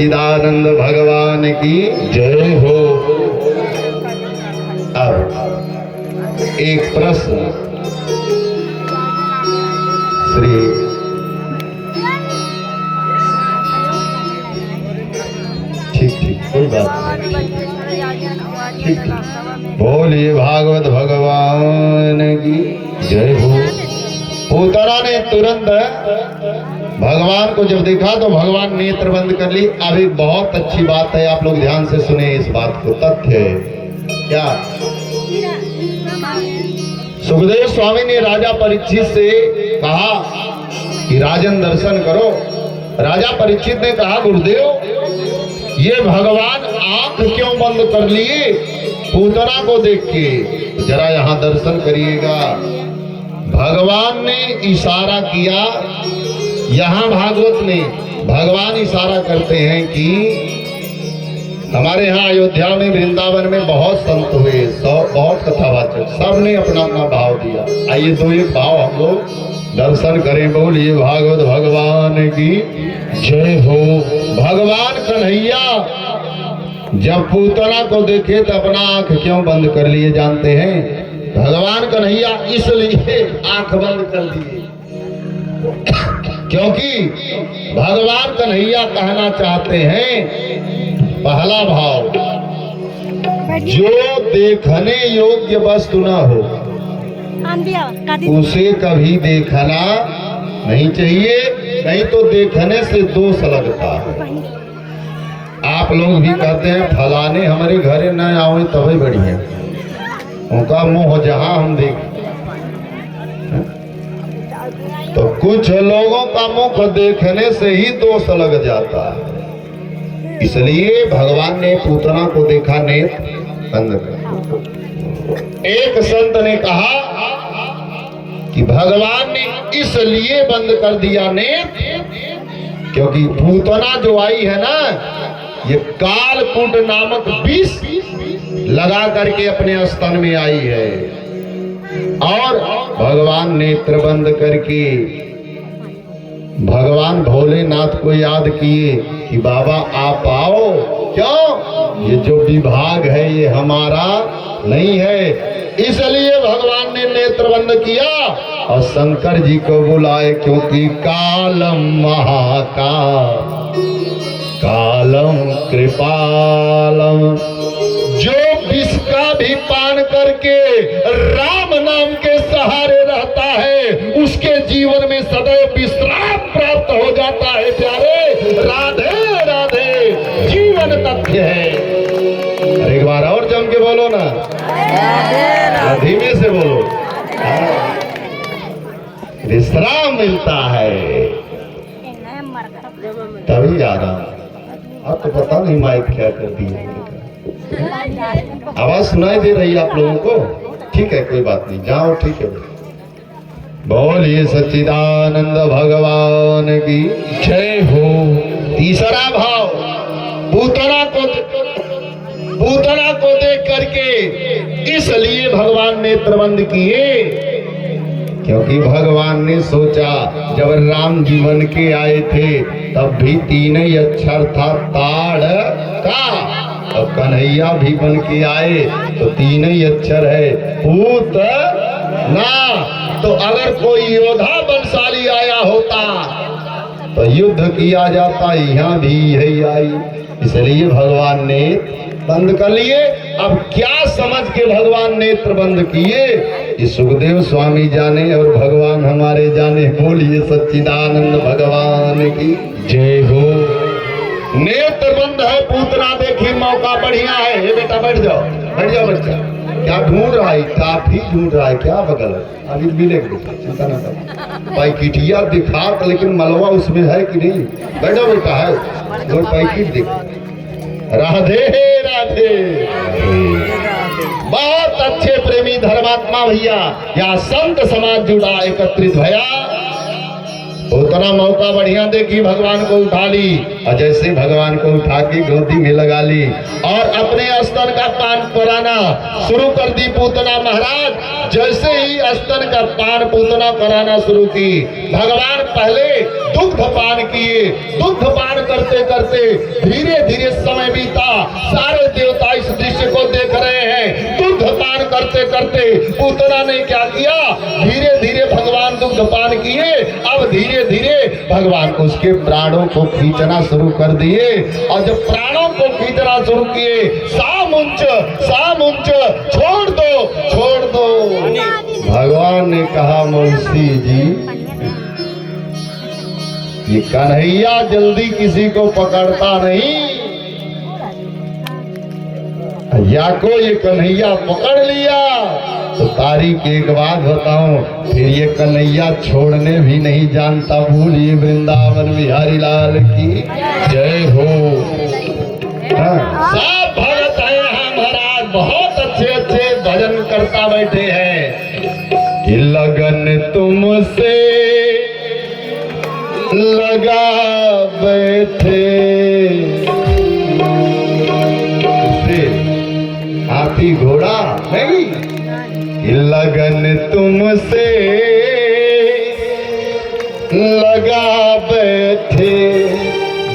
सच्चिदानंद भगवान की जय हो। अब एक प्रश्न श्री ठीक कोई बात नहीं, ठीक बोलिए भागवत भगवान की जय हो। पूतना ने तुरंत भगवान को जब देखा तो भगवान नेत्र बंद कर ली। अब एक बहुत अच्छी बात है, आप लोग ध्यान से सुने इस बात को। तथ्य है क्या, सुखदेव स्वामी ने राजा परीक्षित से कहा कि राजन दर्शन करो। राजा परीक्षित ने कहा गुरुदेव ये भगवान आंख क्यों बंद कर लिए पूतना को देख के, जरा यहाँ दर्शन करिएगा। भगवान ने इशारा किया, यहाँ भागवत में भगवान इशारा करते हैं कि हमारे यहाँ अयोध्या में वृंदावन में बहुत संत हुए, बहुत कथावाचक, सबने अपना अपना भाव दिया। आइए दो एक भाव हम लोग दर्शन करें। बोलिए भागवत भगवान की जय हो। भगवान कन्हैया जब पूतना को देखे तो अपना आंख क्यों बंद कर लिए जानते हैं? भगवान कन्हैया इसलिए आंख बंद कर दिए क्योंकि भगवान कन्हैया कहना चाहते हैं, पहला भाव, जो देखने योग्य वस्तु न हो उसे कभी देखना नहीं चाहिए, नहीं तो देखने से दोष लगता है। आप लोग भी कहते हैं फलाने हमारे घरे न आवे तभी बढ़िया, उनका मुंह जहां हम देख। तो कुछ लोगों का मुख देखने से ही दोष लग जाता है, इसलिए भगवान ने पूतना को देखा, नेत्र बंद कर। एक संत ने कहा कि भगवान ने इसलिए बंद कर दिया नेत्र क्योंकि पूतना जो आई है ना, ये कालकूट नामक विष लगा करके अपने स्तन में आई है। और भगवान नेत्र बंद करके भगवान भोलेनाथ को याद किए कि बाबा आप आओ। क्यों? ये जो विभाग है ये हमारा नहीं है, इसलिए भगवान ने नेत्र बंद किया और शंकर जी को बुलाए, क्योंकि कालम महाकाल कालम कृपालम, जो विष का भी पान करके राम नाम के सहारे रहता है उसके जीवन में सदैव विश्राम प्राप्त हो जाता है। प्यारे राधे राधे जीवन तथ्य है। एक बार और जम के बोलो ना, धीमे से बोलो। विश्राम मिलता है तभी आराम। अब तो पता नहीं माइक क्या कर दिया, आवाज सुनाई दे रही है आप लोगों को? ठीक है कोई बात नहीं, जाओ ठीक है। बोलिए सच्चिदानंद भगवान की जय हो। तीसरा भाव, पूतना को देख करके इसलिए भगवान ने नेत्र बंद किए क्योंकि भगवान ने सोचा जब राम जीवन के आए थे तब भी तीन ही अक्षर था ताड़ का, अब कन्हैया भी बन के आए तो तीन ही अक्षर है पूत ना। तो अगर कोई योद्धा बलशाली आया होता तो युद्ध किया जाता, यहाँ भी यही आई, इसलिए भगवान ने बंद कर लिए। अब क्या समझ के भगवान नेत्र बंद किए ये सुखदेव स्वामी जाने और भगवान हमारे जाने। बोलिए सच्चिदानंद भगवान की जय हो। नेत्र बंद है, पूतना देखी, मौका बढ़िया है। हे बेटा बैठ जाओ बच्चा। क्या ढूंढ रहा है? काफी ढूंढ रहा है क्या? बगल अभी मिलेगा, चिंता ना करो। पैकेटिया दिखा लेकिन मलवा उसमें है कि नहीं? बैठो बेटा, है वो पैकेट दिखा। राधे राधे। बहुत अच्छे प्रेमी धर्मात्मा भैया, यहाँ संत समाज जुड़ा, एकत्रित भैया। उतना मौका बढ़िया देखी भगवान को उठा ली और जैसे भगवान को उठा के गोदी में लगा ली और अपने स्तन का पान कराना शुरू कर दी पूतना महाराज। जैसे ही स्तन का पान पूतना कराना शुरू की, भगवान पहले दुग्ध पान किए। दुग्ध पान करते करते धीरे धीरे समय बीता। सारे देवता इस दृश्य को देख रहे हैं। दुग्ध पान करते करते पूतना ने क्या किया, धीरे धीरे भगवान दुग्ध पान किए। अब धीरे धीरे भगवान उसके प्राणों को खींचना शुरू कर दिए और जब प्राणों को खींचना शुरू किए, सामुंच छोड़ दो, छोड़ दो। भगवान ने कहा मौसी जी, ये कन्हैया जल्दी किसी को पकड़ता नहीं, या को ये कन्हैया पकड़ लिया तो तारीख एक बात बताऊं, फिर ये कन्हैया छोड़ने भी नहीं जानता। भूलिए वृंदावन बिहारी लाल की जय हो। सब भगत है यहाँ महाराज, बहुत अच्छे अच्छे भजन करता बैठे हैं कि लगन तुमसे लगा बैठे, हाथी घोड़ा नहीं, लगन तुमसे लगा बैठे,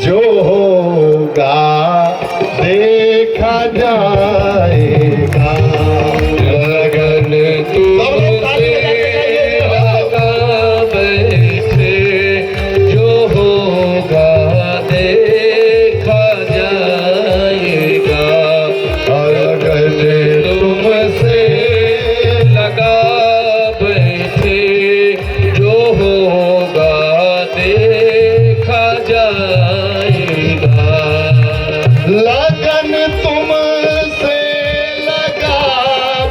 जो होगा देखा जाएगा। लगन तुमसे लगा बैठे, जो होगा देखा जाएगा। लगन तुमसे लगा बैठे, जो होगा देखा जाएगा। लगन तुमसे लगा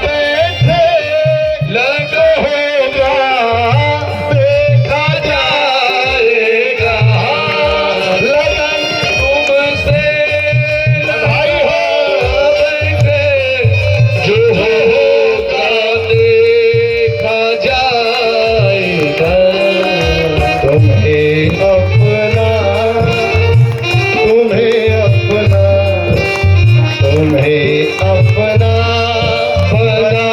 बैठे, लगा होगा देखा जाएगा। लगन तुमसे लगाई हो बैठे, जो होगा देखा जाएगा। तुम्हें अपना, तुम्हें अपना, तुम्हें अपना बना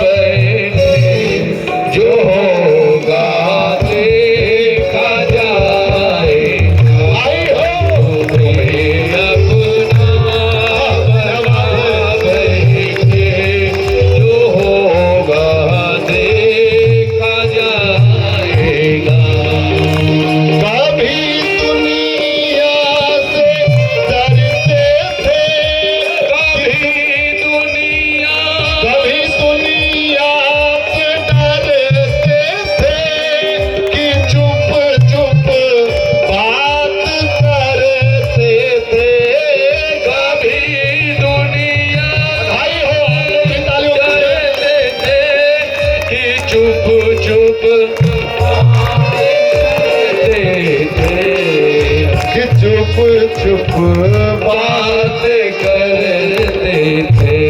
बैठे, जो होगा देखा जाएगा। आई हो तुम्हें अपना बना बैठे, जो होगा देखा जाएगा। कभी दुनिया से डरते थे, कभी दुनिया से डरते थे कि चुप चुप बात करते थे। कभी दुनिया डरते थे कि चुप चुप कि चुप चुप बात करते थे।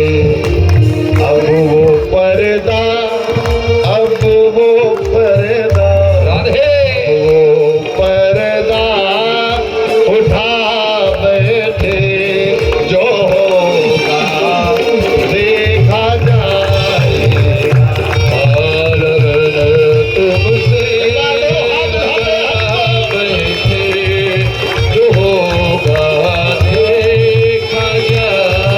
अब वो पर्दा, अब वो पर्दा, वो पर्दा उठा बैठे, जो होगा देखा जाएगा। तुमसे बैठे, जो होगा देखा जाएगा।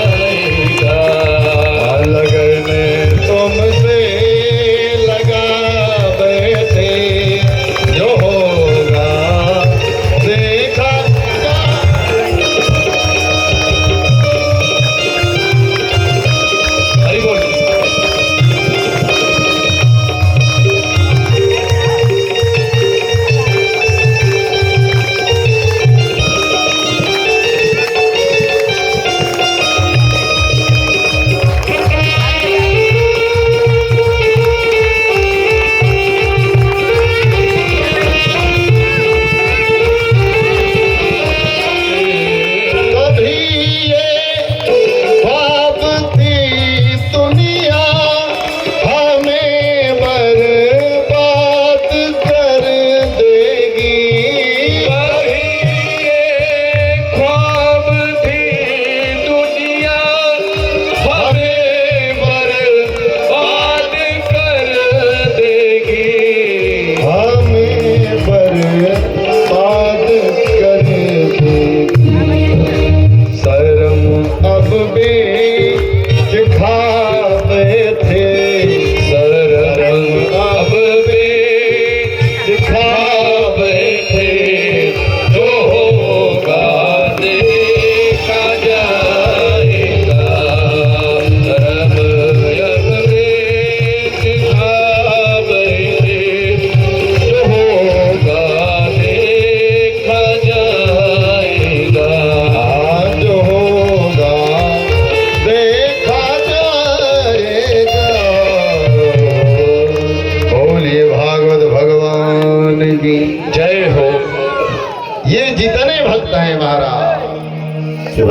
महाराज।